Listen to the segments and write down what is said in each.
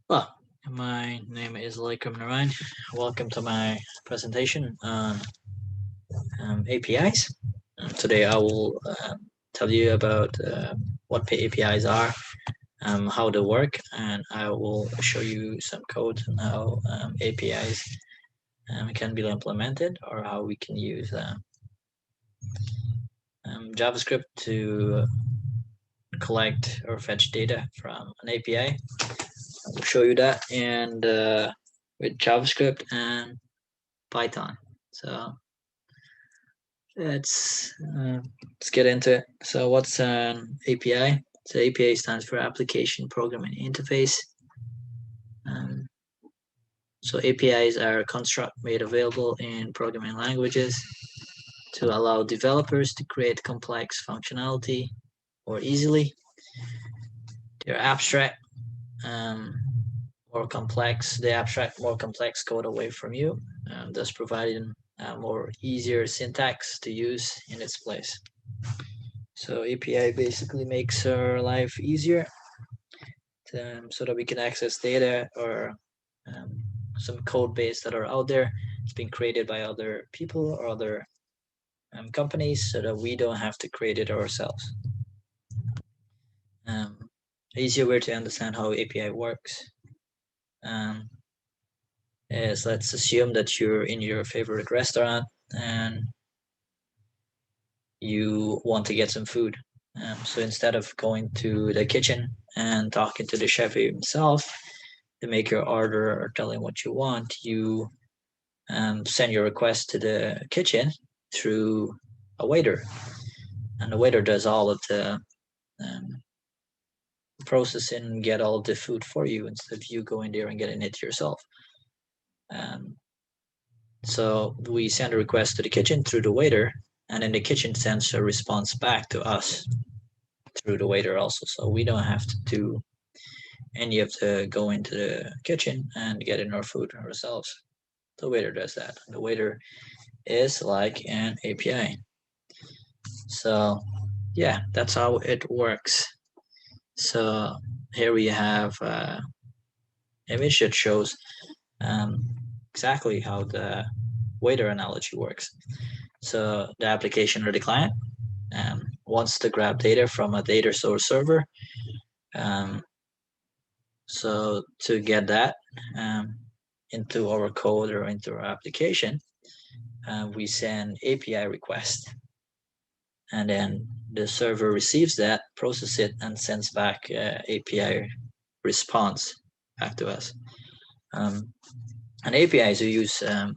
Well, my name is Laikram Narayan. Welcome to my presentation on APIs. Today I will tell you about what APIs are, how they work, and I will show you some code on how APIs can be implemented or how we can use JavaScript to collect or fetch data from an API. I will show you that and with JavaScript and Python. So let's uh, let's get into it. So what's an API? So API stands for Application Programming Interface. Um, so APIs are a construct made available in programming languages to allow developers to create complex functionality more easily. They're abstract, um, more complex. They abstract more complex code away from you, thus providing more easier syntax to use in its place. So API basically makes our life easier so that we can access data or um, some code base that are out there. It's been created by other people or other companies so that we don't have to create it ourselves. Um, Easier way to understand how API works um, is let's assume that you're in your favorite restaurant and you want to get some food. So instead of going to the kitchen and talking to the chef himself to make your order or tell him what you want, you send your request to the kitchen through a waiter, and the waiter does all of the um, processing and get all of the food for you instead of you going there and getting it yourself. Um, so we send a request to the kitchen through the waiter, and then the kitchen sends a response back to us through the waiter also. So we don't have to do any of the go into the kitchen and getting our food ourselves. The waiter does that. The waiter is like an API. So yeah, that's how it works. So here we have image that shows um, exactly how the waiter analogy works. So the application or the client wants to grab data from a data source server. Um, so to get that um, into our code or into our application, we send API request, and then the server receives that, processes it, and sends back API response back to us. And APIs are used a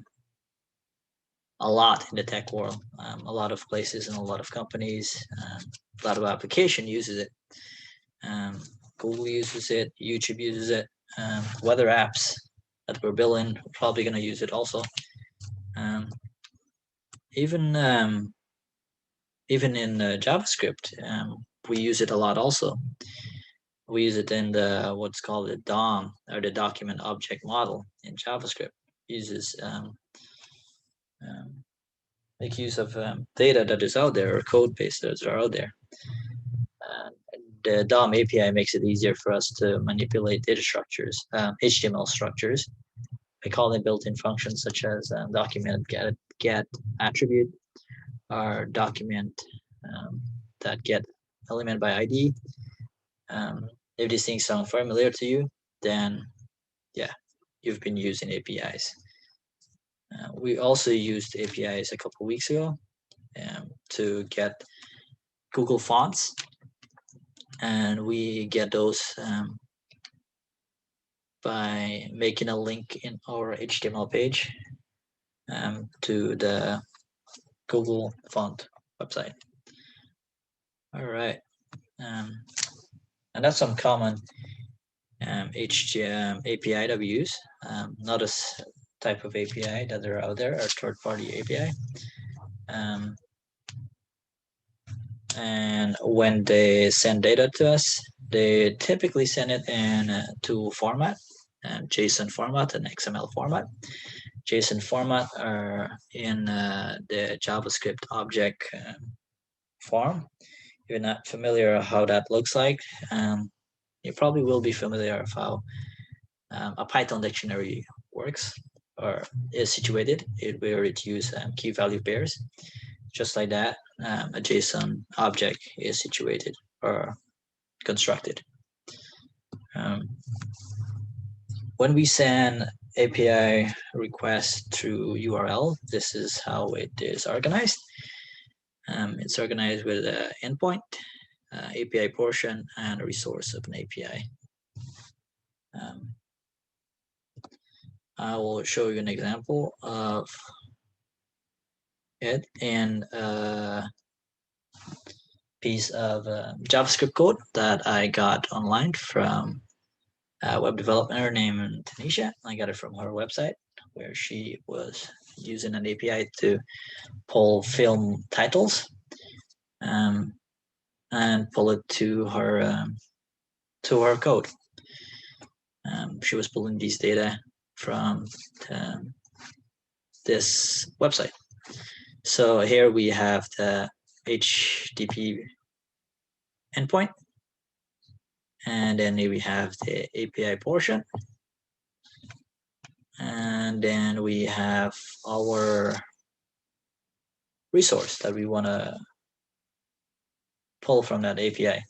lot in the tech world. A lot of places and a lot of companies, a lot of application uses it. Um, Google uses it, YouTube uses it, weather apps that we're building are probably going to use it also. Um, even even in JavaScript, we use it a lot also. We use it in the what's called the DOM or the document object model in JavaScript. It uses um, make use of data that is out there or code base that are out there. The DOM API makes it easier for us to manipulate data structures, HTML structures, by calling built-in functions such as document get attribute or document that get element by ID. If these things sound familiar to you, then yeah, you've been using APIs. We also used APIs a couple weeks ago to get Google fonts, and we get those by making a link in our HTML page to the Google font website. All right, and that's some common API that we use. Not a type of API that are out there, or third-party API. And when they send data to us, they typically send it in two format, JSON format and XML format. JSON format are in the JavaScript object form. If you're not familiar how that looks like, you probably will be familiar of how a Python dictionary works or is situated, where it uses key value pairs. Just like that, a JSON object is situated or constructed. Um, when we send API requests through URL, this is how it is organized. It's organized with an endpoint, API portion, and a resource of an API. I will show you an example of it in a piece of JavaScript code that I got online from a web developer named Tanisha. I got it from her website, where she was using an API to pull film titles and pull it to her code. She was pulling these data from this website. So here we have the HTTP endpoint, and then we have the API portion, and then we have our resource that we want to pull from that API.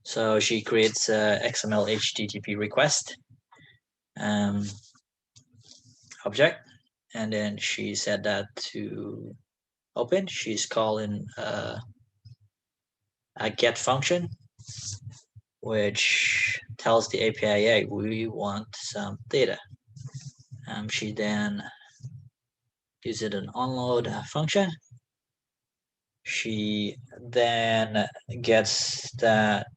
So she creates a XML HTTP request object, and then she set that to open. She's calling a get function, which tells the API, hey, we want some data. She then uses an onload function. She then gets that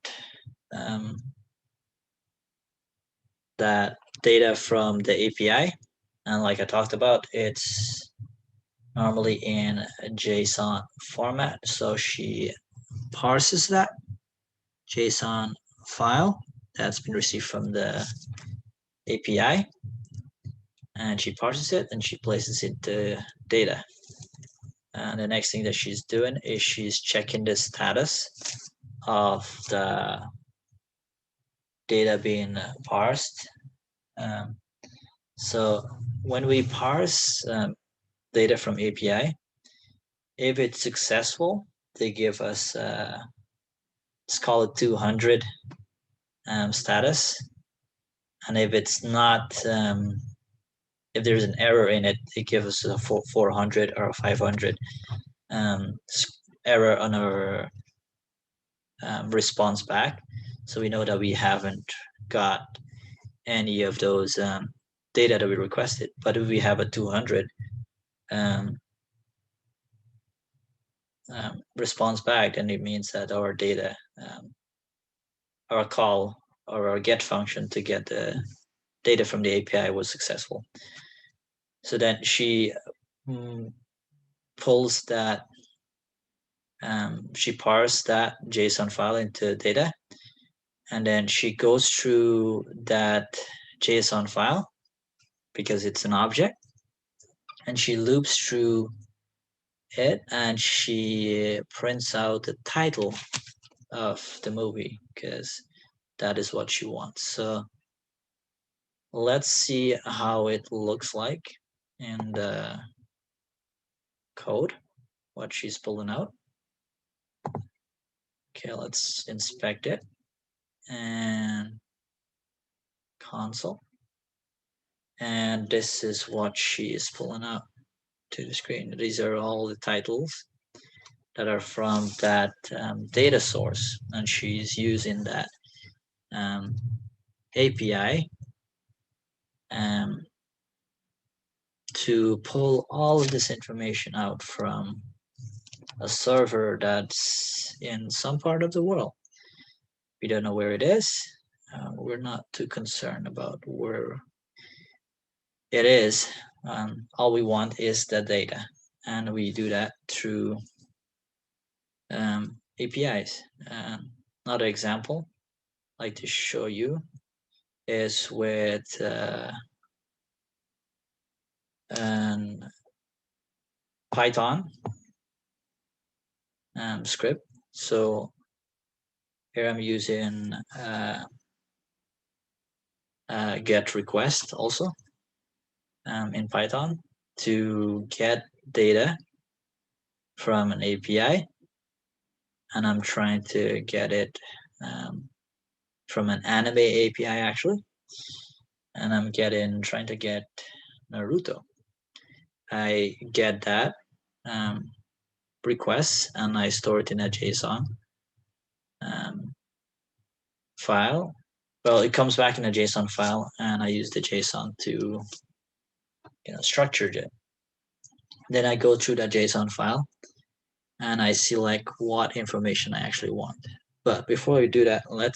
that data from the API, and like I talked about, it's normally in a JSON format. So she parses that JSON file that's been received from the API, and she parses it and she places it to data. And the next thing that she's doing is she's checking the status of the data being parsed. So when we parse data from API, if it's successful, they give us let's call it 200 status, and if it's not, if there's an error in it, they give us a 400 or 500 error on our response back. So we know that we haven't got any of those data that we requested. But if we have a 200 response back, then it means that our data, our call or our get function to get the data from the API was successful. So then she pulls that, she parses that JSON file into data, and then she goes through that JSON file because it's an object, and she loops through it, and she prints out the title of the movie because that is what she wants. So let's see how it looks like in the code, what she's pulling out. Okay, let's inspect it and console. And this is what she is pulling out to the screen. These are all the titles that are from that data source, and she's using that API to pull all of this information out from a server that's in some part of the world. We don't know where it is. We're not too concerned about where it is. All we want is the data, and we do that through APIs. Another example I'd like to show you is with an Python script. So here I'm using get request also in Python to get data from an API, and I'm trying to get it um, from an anime API actually, and I'm trying to get Naruto. I get that um, request and I store it in a JSON um, file. Well, it comes back in a JSON file, and I use the JSON to structure it. Then I go through that JSON file and I select what information I actually want. But before we do that, let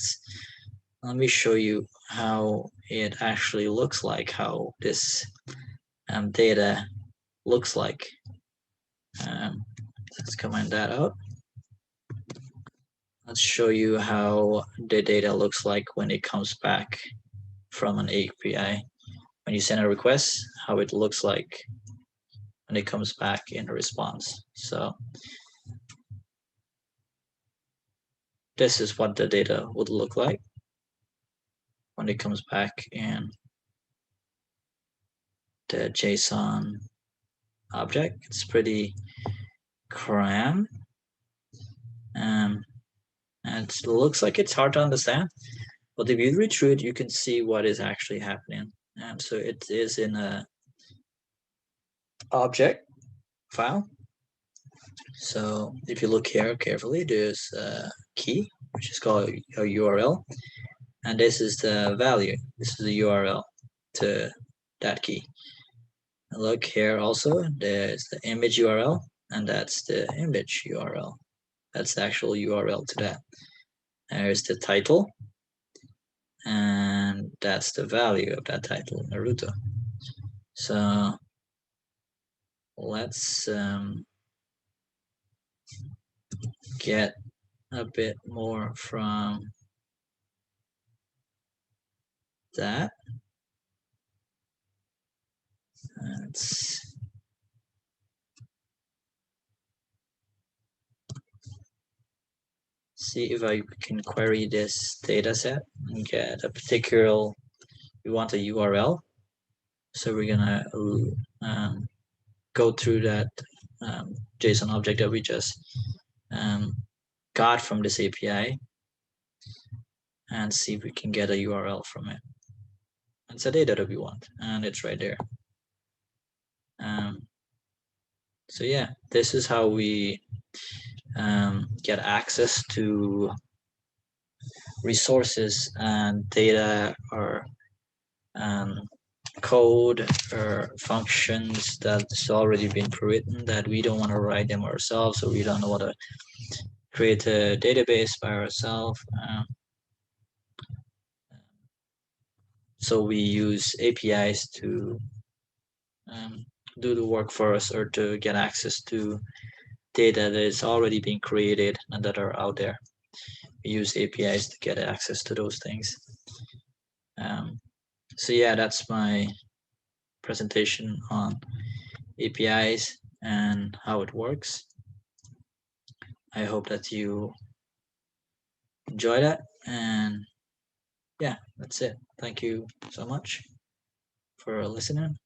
me show you how it actually looks like, how this data looks like. Let's comment that out. Let's show you how the data looks like when it comes back from an API. When you send a request, how it looks like when it comes back in a response. So this is what the data would look like when it comes back in the JSON object. It's pretty cram. And it looks like it's hard to understand, but if you read through it, you can see what is actually happening. So it is in a object file. So if you look here carefully, there's a key, which is called a URL, and this is the value. This is the URL to that key. And look here also, there's the image URL, and that's the image URL. That's the actual URL to that. There's the title, and that's the value of that title, Naruto. So let's get a bit more from that. Let's see if I can query this data set and get a particular, we want a URL. So we're gonna go through that JSON object that we just got from this API and see if we can get a URL from it. It's a data that we want, and it's right there. So yeah, this is how we get access to resources and data or code or functions that's already been pre-written that we don't want to write them ourselves, or we don't want to create a database by ourselves. So we use APIs to do the work for us, or to get access to data that is already being created and that are out there. We use APIs to get access to those things. So yeah, that's my presentation on APIs and how it works. I hope that you enjoy that, and yeah, that's it. Thank you so much for listening.